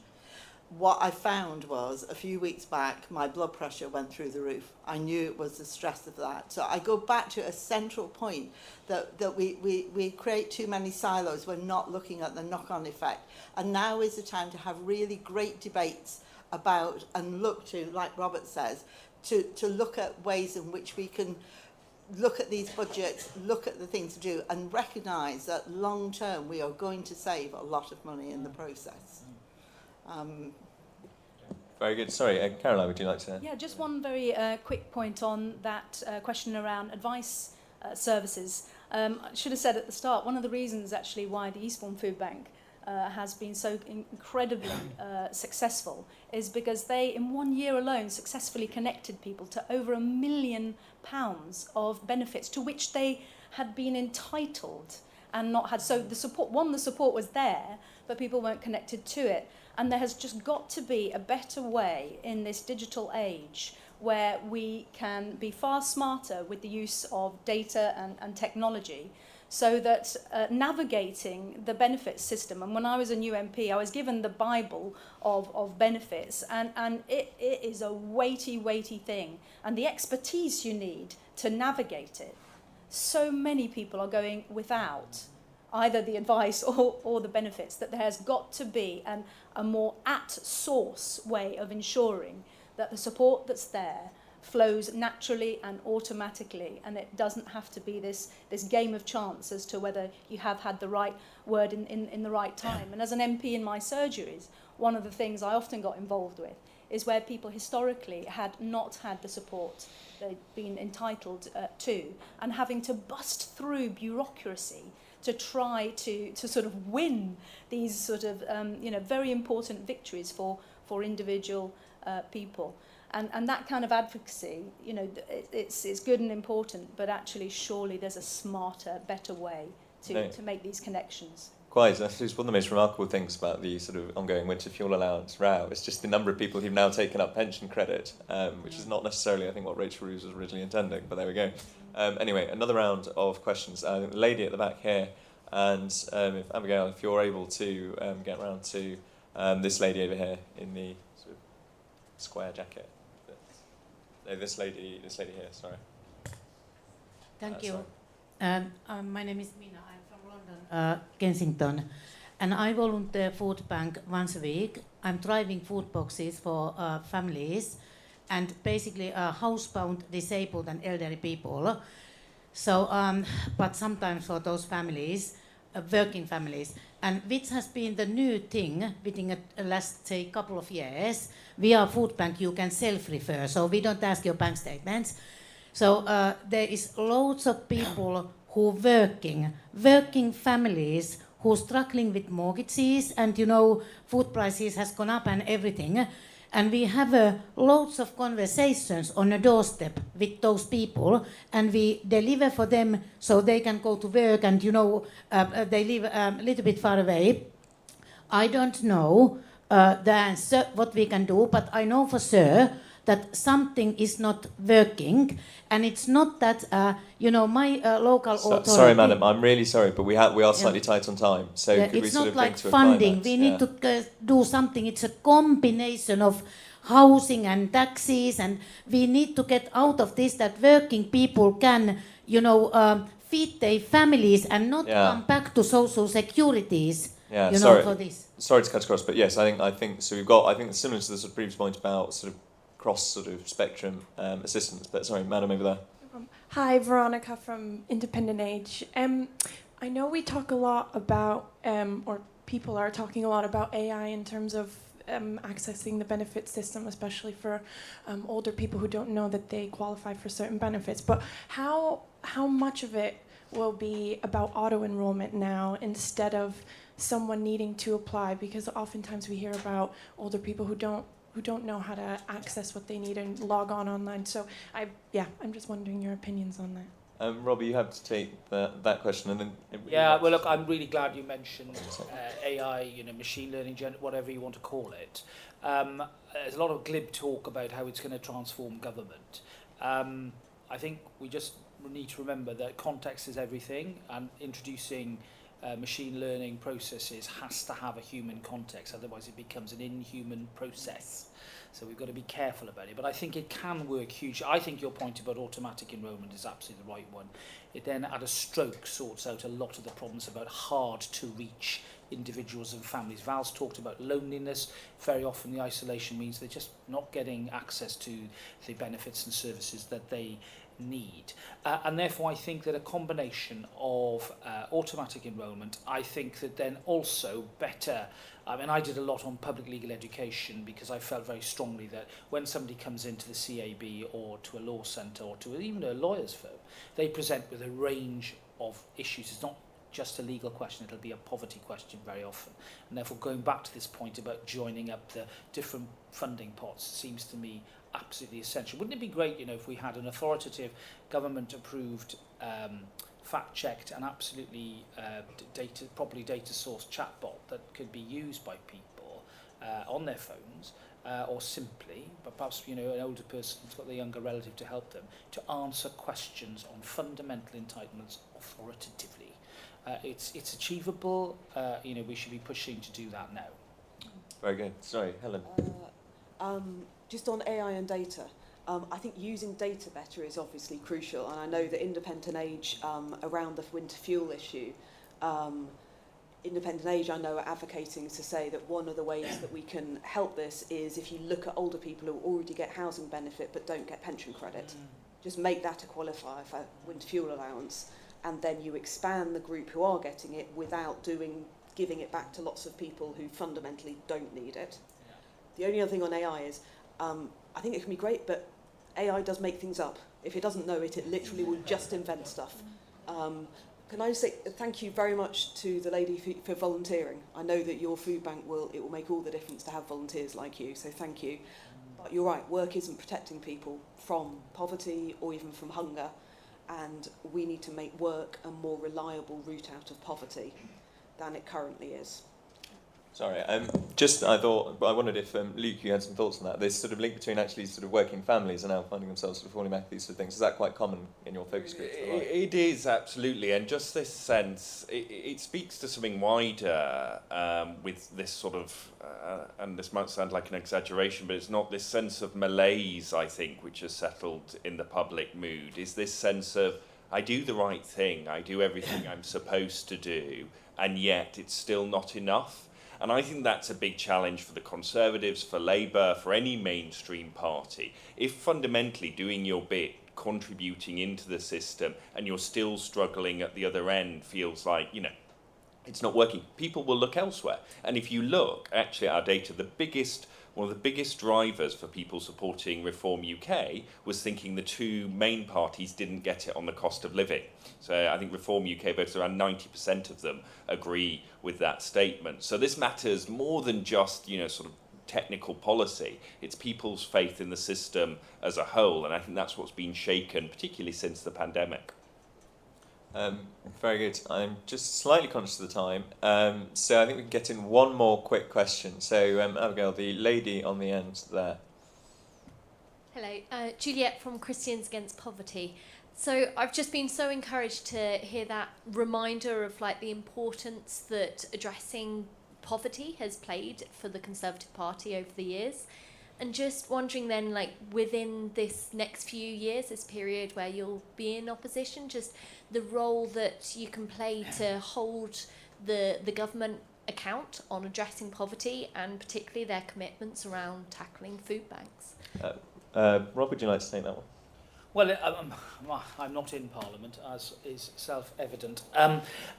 what I found was a few weeks back, my blood pressure went through the roof. I knew it was the stress of that. So I go back to a central point that we create too many silos. We're not looking at the knock-on effect. And now is the time to have really great debates about and look to, like Robert says, to look at ways in which we can look at these budgets, look at the things to do, and recognise that long term we are going to save a lot of money in the process. Very good. Sorry, Caroline, would you like to? Yeah, just one very quick point on that question around advice services. I should have said at the start, one of the reasons actually why the Eastbourne Food Bank has been so incredibly successful is because they, in 1 year alone, successfully connected people to over £1 million of benefits to which they had been entitled and not had. So the support was there, but people weren't connected to it. And there has just got to be a better way in this digital age where we can be far smarter with the use of data and technology, so that navigating the benefits system, and when I was a new MP, I was given the Bible of benefits, and it is a weighty thing, and the expertise you need to navigate it. So many people are going without either the advice or the benefits, that there has got to be a more at-source way of ensuring that the support that's there flows naturally and automatically, and it doesn't have to be this game of chance as to whether you have had the right word in the right time. And as an MP in my surgeries, one of the things I often got involved with is where people historically had not had the support they'd been entitled to, and having to bust through bureaucracy to try to sort of win these sort of very important victories for individual people. And that kind of advocacy, it's good and important, but actually surely there's a smarter, better way to make these connections. Quite. That's one of the most remarkable things about the sort of ongoing winter fuel allowance row. It's just the number of people who've now taken up pension credit, which is not necessarily, I think, what Rachel Roos was originally intending, but there we go. Anyway, another round of questions. The lady at the back here, and if Abigail, if you're able to get round to this lady over here in the sort of square jacket. No, this lady here, sorry. Thank you. My name is Mina. I'm from London, Kensington, and I volunteer food bank once a week. I'm driving food boxes for families, and basically housebound, disabled and elderly people. So, but sometimes for those families, working families, and which has been the new thing within the last, say, couple of years. Via food bank, you can self-refer, so we don't ask your bank statements. So there is loads of people who working families who are struggling with mortgages, and food prices has gone up and everything. And we have loads of conversations on a doorstep with those people, and we deliver for them so they can go to work, and they live a little bit far away. I don't know the answer, what we can do, but I know for sure that something is not working, and it's not that my local authority. Sorry, madam, I'm really sorry, but we are slightly tight on time. So could we it's sort not of like bring to a funding. climax? We need to do something. It's a combination of housing and taxes, and we need to get out of this that working people can, feed their families and not come back to social securities. For this. Sorry to cut across, but yes, I think so. We've got, I think, similar to the sort of previous point about sort of cross sort of spectrum assistance. But sorry, madam over there. Hi, Veronica from Independent Age. I know we talk a lot about, or people are talking a lot about AI in terms of accessing the benefit system, especially for older people who don't know that they qualify for certain benefits. But how much of it will be about auto-enrollment now instead of someone needing to apply? Because oftentimes we hear about older people who don't know how to access what they need and log on online. So I'm just wondering your opinions on that. Robbie, you have to take that question, and then. Well, look, I'm really glad you mentioned AI, machine learning, whatever you want to call it. There's a lot of glib talk about how it's going to transform government. I think we just need to remember that context is everything, and introducing machine learning processes has to have a human context, otherwise it becomes an inhuman process. So we've got to be careful about it. But I think it can work hugely. I think your point about automatic enrolment is absolutely the right one. It then, at a stroke, sorts out a lot of the problems about hard-to-reach individuals and families. Val's talked about loneliness. Very often the isolation means they're just not getting access to the benefits and services that they need. And therefore I think that a combination of automatic enrolment, I think that then also better, I mean, I did a lot on public legal education because I felt very strongly that when somebody comes into the CAB or to a law centre or to even a lawyer's firm, they present with a range of issues. It's not just a legal question, it'll be a poverty question very often. And therefore going back to this point about joining up the different funding pots seems to me absolutely essential. Wouldn't it be great, you know, if we had an authoritative, government-approved, fact-checked and absolutely properly data-sourced chatbot that could be used by people on their phones, or simply, but perhaps, you know, an older person who's got the younger relative to help them, to answer questions on fundamental entitlements authoritatively. It's achievable. You know, we should be pushing to do that now. Very good. Sorry, Helen. Just on AI and data, I think using data better is obviously crucial, and I know that Independent Age, around the winter fuel issue, Independent Age I know are advocating to say that one of the ways that we can help this is if you look at older people who already get housing benefit but don't get pension credit, just make that a qualifier for winter fuel allowance, and then you expand the group who are getting it without giving it back to lots of people who fundamentally don't need it. Yeah. The only other thing on AI is, I think it can be great, but AI does make things up. If it doesn't know it, it literally will just invent stuff. Can I just say thank you very much to the lady for volunteering. I know that your food bank will make all the difference to have volunteers like you, so thank you. But you're right, work isn't protecting people from poverty or even from hunger, and we need to make work a more reliable route out of poverty than it currently is. Sorry, I wondered if, Luke, you had some thoughts on that. This sort of link between actually sort of working families and now finding themselves sort of falling back these sort of things. Is that quite common in your focus group? It is, absolutely. And just this sense, it speaks to something wider with this sort of, and this might sound like an exaggeration, but it's not, this sense of malaise, I think, which has settled in the public mood, is this sense of, I do the right thing, I do everything I'm supposed to do, and yet it's still not enough. And I think that's a big challenge for the Conservatives, for Labour, for any mainstream party. If fundamentally doing your bit, contributing into the system, and you're still struggling at the other end feels like, you know, it's not working, people will look elsewhere. And if you look actually at our data, one of the biggest drivers for people supporting Reform UK was thinking the two main parties didn't get it on the cost of living. So I think Reform UK voters, around 90% of them agree with that statement. So this matters more than just, you know, sort of technical policy. It's people's faith in the system as a whole, and I think that's what's been shaken, particularly since the pandemic. Very good. I'm just slightly conscious of the time, so I think we can get in one more quick question. So, Abigail, the lady on the end there. Hello, Juliet from Christians Against Poverty. So I've just been so encouraged to hear that reminder of like the importance that addressing poverty has played for the Conservative Party over the years. And just wondering then, like, within this next few years, this period where you'll be in opposition, just the role that you can play to hold the government account on addressing poverty and particularly their commitments around tackling food banks. Rob, would you like to take that one? Well, I'm not in Parliament, as is self-evident.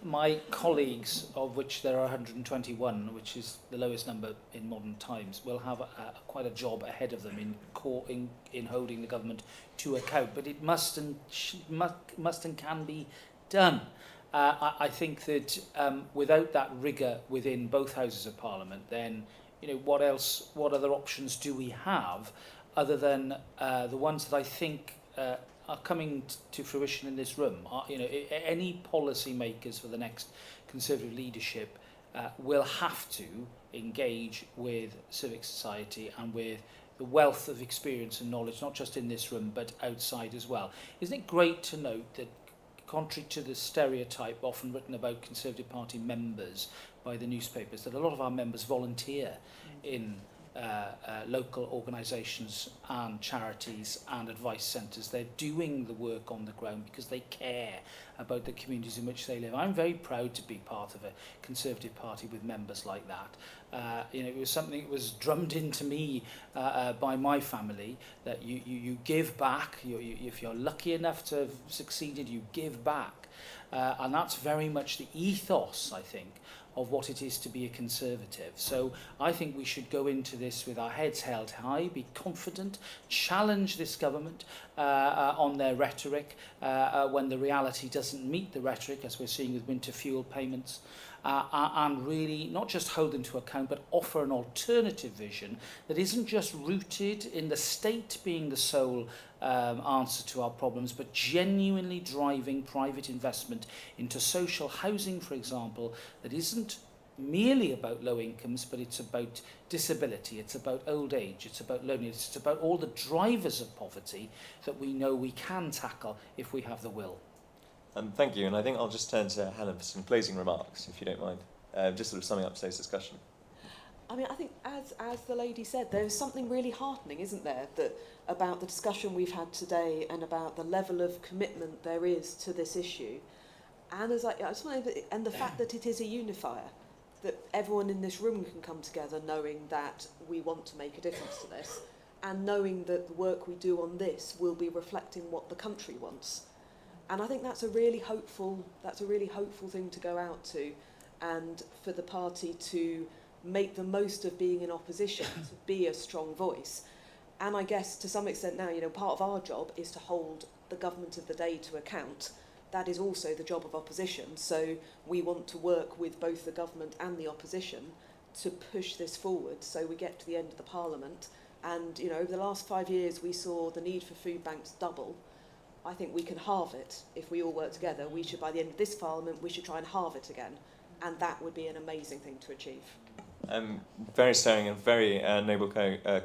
My colleagues, of which there are 121, which is the lowest number in modern times, will have quite a job ahead of them in holding the government to account. But it must and can be done. I think that without that rigour within both houses of Parliament, then, you know, what other options do we have other than the ones that I think are coming to fruition in this room? You know, any policy makers for the next Conservative leadership will have to engage with civic society and with the wealth of experience and knowledge, not just in this room, but outside as well. Isn't it great to note that contrary to the stereotype often written about Conservative Party members by the newspapers, that a lot of our members volunteer in local organisations and charities and advice centres. They're doing the work on the ground because they care about the communities in which they live. I'm very proud to be part of a Conservative Party with members like that. It was something that was drummed into me by my family, that you give back. If you're lucky enough to have succeeded, you give back. And that's very much the ethos, I think, of what it is to be a Conservative. So I think we should go into this with our heads held high, be confident, challenge this government on their rhetoric when the reality doesn't meet the rhetoric, as we're seeing with winter fuel payments, and really not just hold them to account, but offer an alternative vision that isn't just rooted in the state being the sole answer to our problems, but genuinely driving private investment into social housing, for example, that isn't merely about low incomes, but it's about disability, it's about old age, it's about loneliness, it's about all the drivers of poverty that we know we can tackle if we have the will. Thank you, and I think I'll just turn to Helen for some closing remarks, if you don't mind. Just sort of summing up today's discussion. I mean, I think as the lady said, there's something really heartening, isn't there, that about the discussion we've had today and about the level of commitment there is to this issue, and and the fact that it is a unifier, that everyone in this room can come together knowing that we want to make a difference to this, and knowing that the work we do on this will be reflecting what the country wants. And I think that's a really hopeful thing to go out to, and for the party to make the most of being in opposition, to be a strong voice. And I guess to some extent now, part of our job is to hold the government of the day to account. That is also the job of opposition. So we want to work with both the government and the opposition to push this forward so we get to the end of the Parliament. And over the last 5 years, we saw the need for food banks double. I think we can halve it if we all work together. We should, by the end of this Parliament, we should try and halve it again. And that would be an amazing thing to achieve. Very stirring and very noble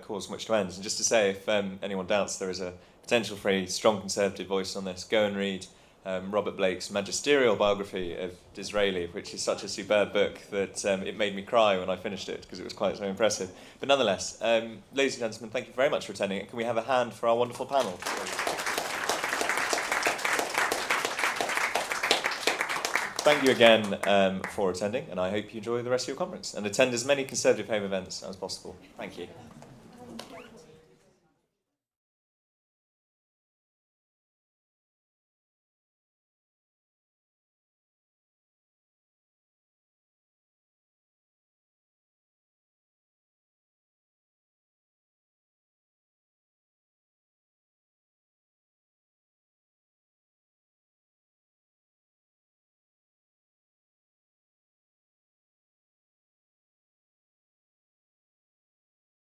cause on which to end. And just to say, if anyone doubts there is a potential for a strong Conservative voice on this, go and read Robert Blake's magisterial biography of Disraeli, which is such a superb book that it made me cry when I finished it because it was quite so impressive. But nonetheless, ladies and gentlemen, thank you very much for attending. Can we have a hand for our wonderful panel? Thank you again for attending, and I hope you enjoy the rest of your conference and attend as many Conservative Home events as possible. Thank you.